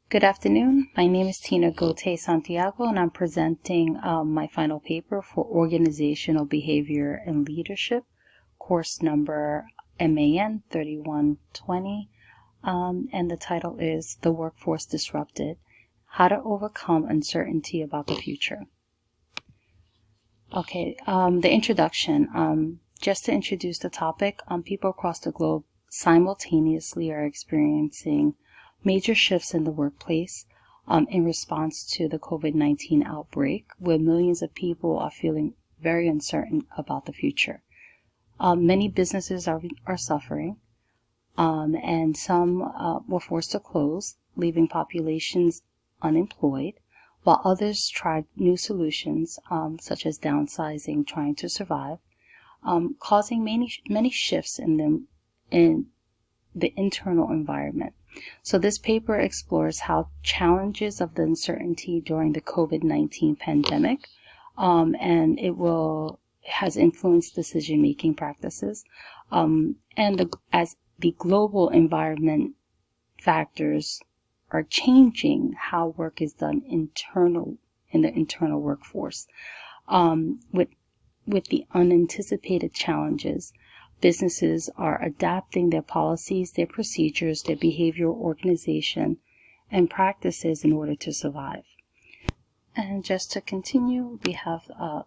Good afternoon. My name is Tina Gote Santiago, and I'm presenting my final paper for Organizational Behavior and Leadership, course number MAN 3120, and the title is The Workforce Disrupted: How to Overcome Uncertainty About the Future. Okay, the introduction. Just to introduce the topic, people across the globe simultaneously are experiencing major shifts in the workplace in response to the COVID-19 outbreak, where millions of people are feeling very uncertain about the future. Many businesses are suffering, and some were forced to close, leaving populations unemployed, while others tried new solutions, such as downsizing, trying to survive, causing many shifts in the internal environment. So this paper explores how challenges of the uncertainty during the COVID-19 pandemic, and has influenced decision-making practices, as the global environment factors are changing how work is done in the internal workforce. With the unanticipated challenges, businesses are adapting their policies, their procedures, their behavioral organization, and practices in order to survive. And just to continue, we have a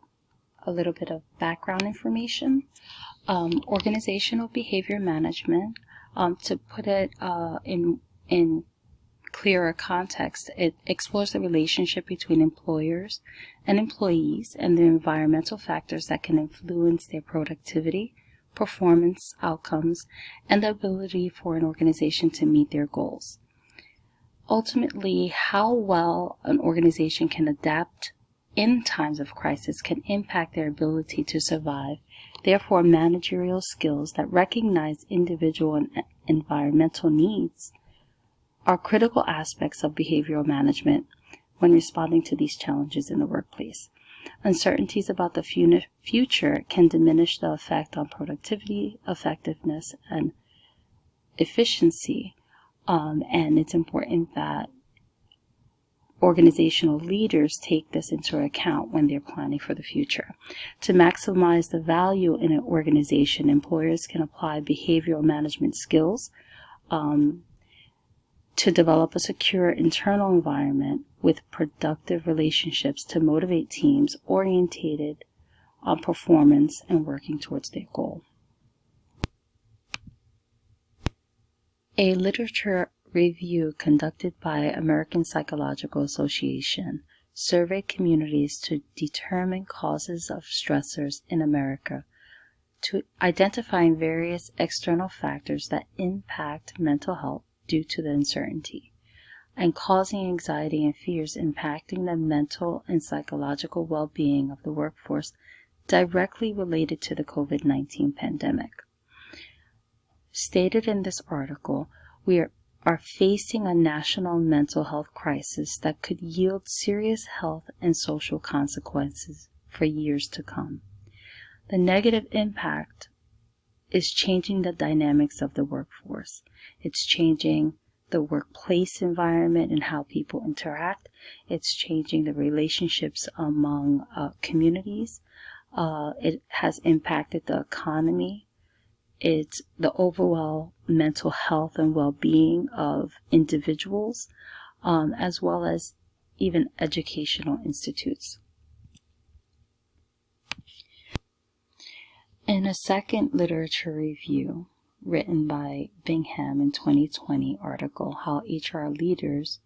little bit of background information. Organizational behavior management, to put it in clearer context, it explores the relationship between employers and employees and the environmental factors that can influence their productivity, performance outcomes, and the ability for an organization to meet their goals. Ultimately, how well an organization can adapt in times of crisis can impact their ability to survive. Therefore, managerial skills that recognize individual and environmental needs are critical aspects of behavioral management when responding to these challenges in the workplace. Uncertainties about the future can diminish the effect on productivity, effectiveness, and efficiency, and it's important that organizational leaders take this into account when they're planning for the future. To maximize the value in an organization, employers can apply behavioral management skills to develop a secure internal environment with productive relationships to motivate teams orientated on performance and working towards their goal. A literature review conducted by American Psychological Association surveyed communities to determine causes of stressors in America, to identifying various external factors that impact mental health due to the uncertainty, and causing anxiety and fears impacting the mental and psychological well-being of the workforce directly related to the COVID-19 pandemic. Stated in this article, we are facing a national mental health crisis that could yield serious health and social consequences for years to come. The negative impact is changing the dynamics of the workforce. It's changing the workplace environment and how people interact. It's changing the relationships among communities. It has impacted the economy. It's the overall mental health and well-being of individuals, as well as even educational institutes. In a second literature review written by Bingham in 2020 article, How HR Leaders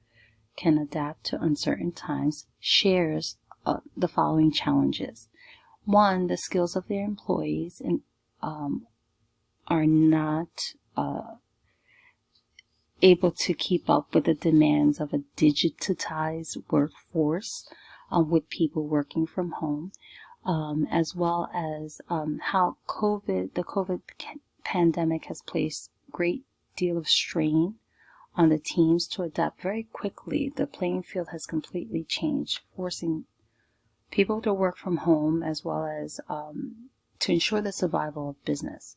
Can Adapt to Uncertain Times, shares the following challenges. One, the skills of their employees are not able to keep up with the demands of a digitized workforce with people working from home. As well as how the COVID pandemic has placed a great deal of strain on the teams to adapt very quickly. The playing field has completely changed, forcing people to work from home as well as to ensure the survival of business.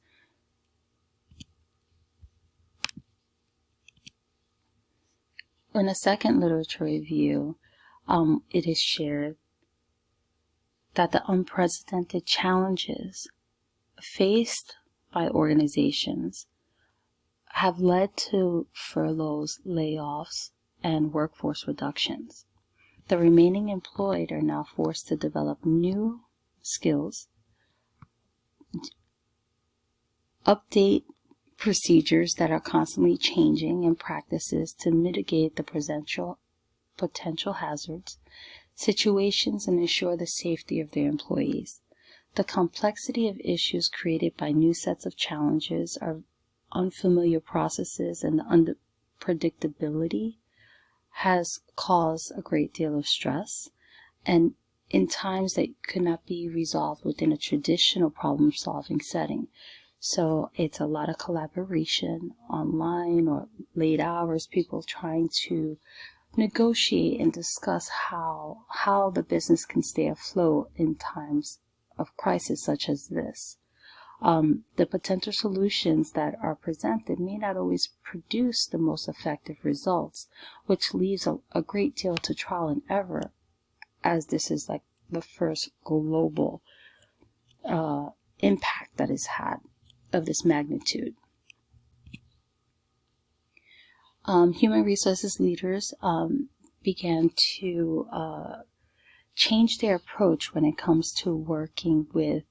In a second literature review, it is shared that the unprecedented challenges faced by organizations have led to furloughs, layoffs, and workforce reductions. The remaining employed are now forced to develop new skills, update procedures that are constantly changing, and practices to mitigate the potential hazards, situations, and ensure the safety of their employees. The complexity of issues created by new sets of challenges, are unfamiliar processes, and the unpredictability has caused a great deal of stress, and in times that could not be resolved within a traditional problem-solving setting. So it's a lot of collaboration online or late hours, people trying to negotiate and discuss how the business can stay afloat in times of crisis such as this. The potential solutions that are presented may not always produce the most effective results, which leaves a great deal to trial and error, as this is like the first global impact that is had of this magnitude. Human resources leaders began to change their approach when it comes to working with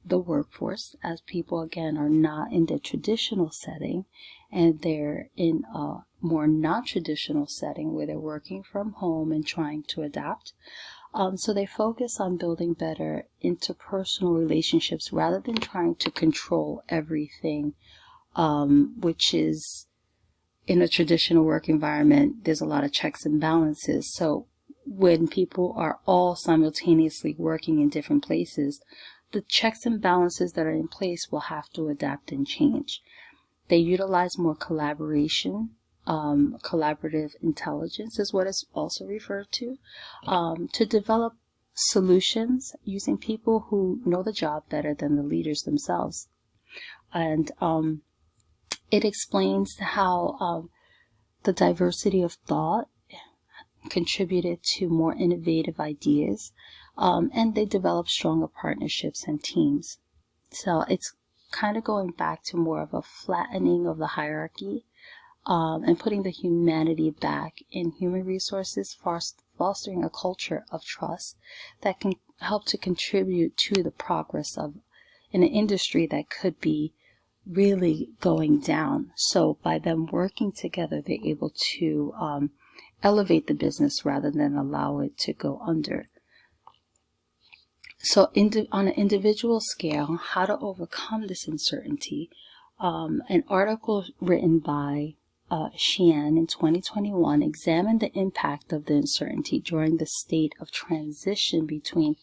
the workforce, as people again are not in the traditional setting and they're in a more non-traditional setting where they're working from home and trying to adapt. So they focus on building better interpersonal relationships rather than trying to control everything, which is, in a traditional work environment, there's a lot of checks and balances. So when people are all simultaneously working in different places, the checks and balances that are in place will have to adapt and change. They utilize more collaboration. Collaborative intelligence is what is also referred to develop solutions using people who know the job better than the leaders themselves. And it explains how the diversity of thought contributed to more innovative ideas, and they develop stronger partnerships and teams. So it's kind of going back to more of a flattening of the hierarchy, and putting the humanity back in human resources, fostering a culture of trust that can help to contribute to the progress of in an industry that could be really going down. So by them working together, they're able to elevate the business rather than allow it to go under. So on an individual scale, how to overcome this uncertainty, an article written by Sheehan in 2021 examined the impact of the uncertainty during the state of transition between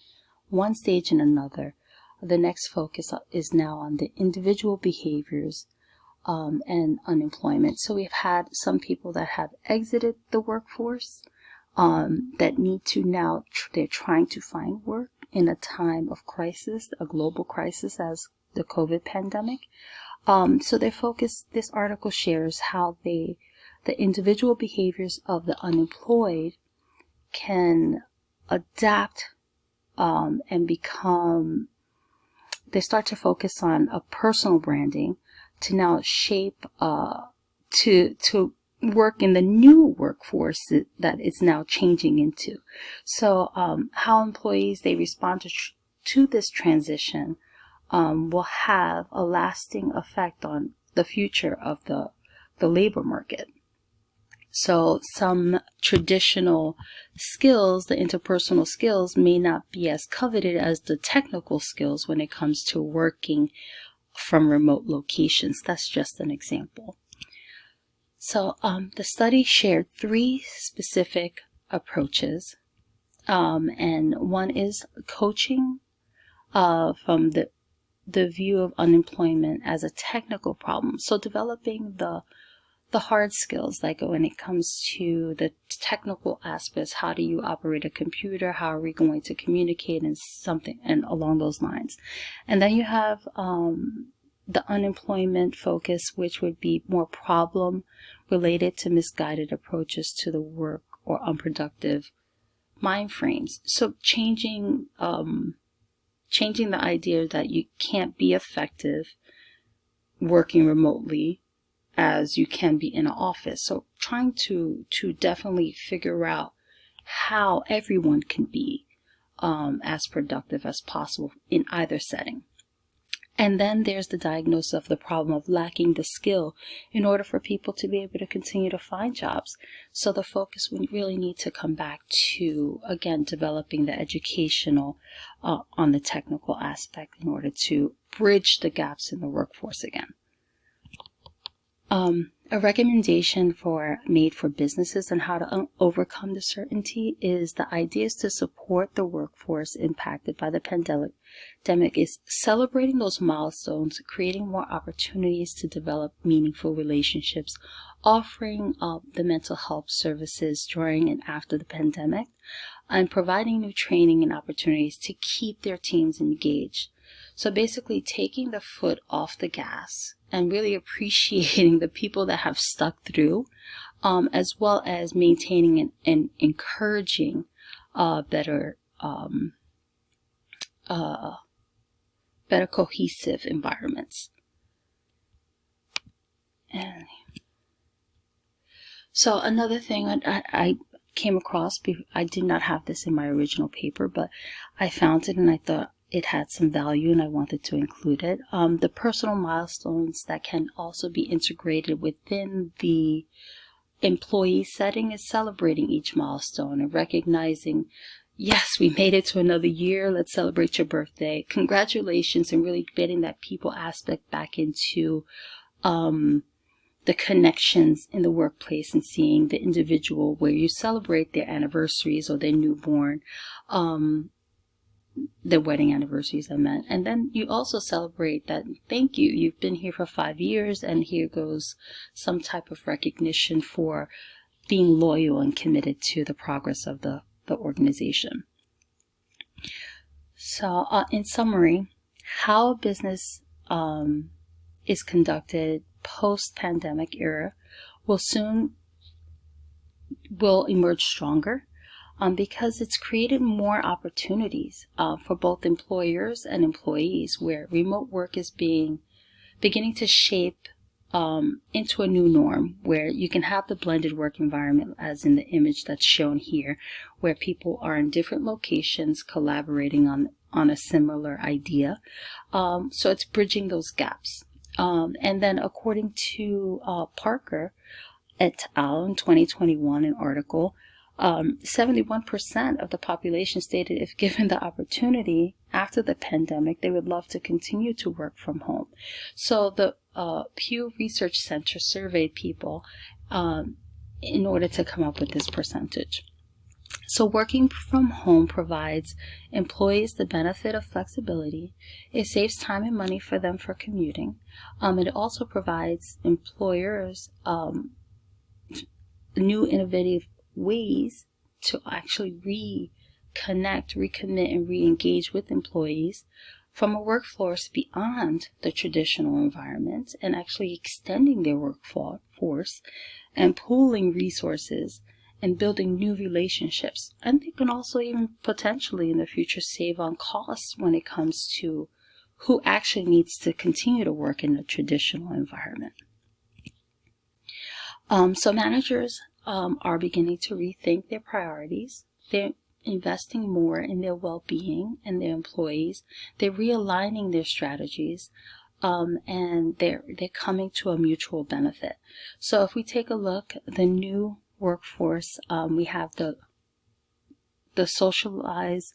one stage and another. The next focus is now on the individual behaviors and unemployment. So we've had some people that have exited the workforce that need to now, they're trying to find work in a time of crisis, a global crisis as the COVID pandemic. So they focus, this article shares how the individual behaviors of the unemployed can adapt and become, they start to focus on a personal branding to now shape, to work in the new workforce that it's now changing into. So how employees, they respond to this transition will have a lasting effect on the future of the labor market. So some traditional skills, the interpersonal skills, may not be as coveted as the technical skills when it comes to working from remote locations. That's just an example. So the study shared 3 specific approaches, and one is coaching from the view of unemployment as a technical problem. So developing the hard skills, like when it comes to the technical aspects, how do you operate a computer, how are we going to communicate, and something and along those lines. And then you have the unemployment focus, which would be more problem related to misguided approaches to the work or unproductive mind frames. So changing the idea that you can't be effective working remotely as you can be in an office. So trying to definitely figure out how everyone can be as productive as possible in either setting. And then there's the diagnosis of the problem of lacking the skill in order for people to be able to continue to find jobs. So the focus would really need to come back to, again, developing the educational on the technical aspect in order to bridge the gaps in the workforce again. A recommendation made for businesses on how to overcome the certainty is the idea is to support the workforce impacted by the pandemic is celebrating those milestones, creating more opportunities to develop meaningful relationships, offering the mental health services during and after the pandemic, and providing new training and opportunities to keep their teams engaged. So basically taking the foot off the gas and really appreciating the people that have stuck through, as well as maintaining and encouraging better cohesive environments. And so another thing I came across, I did not have this in my original paper, but I found it and I thought it had some value and I wanted to include it. The personal milestones that can also be integrated within the employee setting is celebrating each milestone and recognizing, yes, we made it to another year. Let's celebrate your birthday. Congratulations, and really getting that people aspect back into the connections in the workplace and seeing the individual where you celebrate their anniversaries or their newborn, their wedding anniversaries, I meant. And then you also celebrate that, thank you, you've been here for 5 years, and here goes some type of recognition for being loyal and committed to the progress of the organization. So in summary, how a business is conducted post-pandemic era will emerge stronger because it's created more opportunities for both employers and employees, where remote work is beginning to shape into a new norm, where you can have the blended work environment as in the image that's shown here, where people are in different locations collaborating on a similar idea. So it's bridging those gaps. And then according to Parker et al. In 2021, an article, 71% of the population stated if given the opportunity after the pandemic, they would love to continue to work from home. So the Pew Research Center surveyed people in order to come up with this percentage. So working from home provides employees the benefit of flexibility. It saves time and money for them for commuting. It also provides employers new innovative ways to actually recommit, and re-engage with employees from a workforce beyond the traditional environment, and actually extending their workforce and pooling resources and building new relationships. And they can also even potentially in the future save on costs when it comes to who actually needs to continue to work in a traditional environment. So managers are beginning to rethink their priorities. They're investing more in their well-being and their employees. They're realigning their strategies, and they're coming to a mutual benefit. So if we take a look, the new workforce, we have the socialized,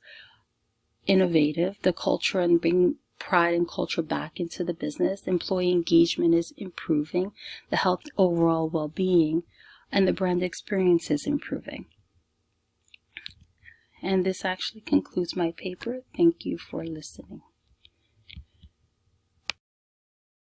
innovative, the culture, and bringing pride and culture back into the business. Employee engagement is improving, the health overall well-being, and the brand experience is improving. And this actually concludes my paper. Thank you for listening.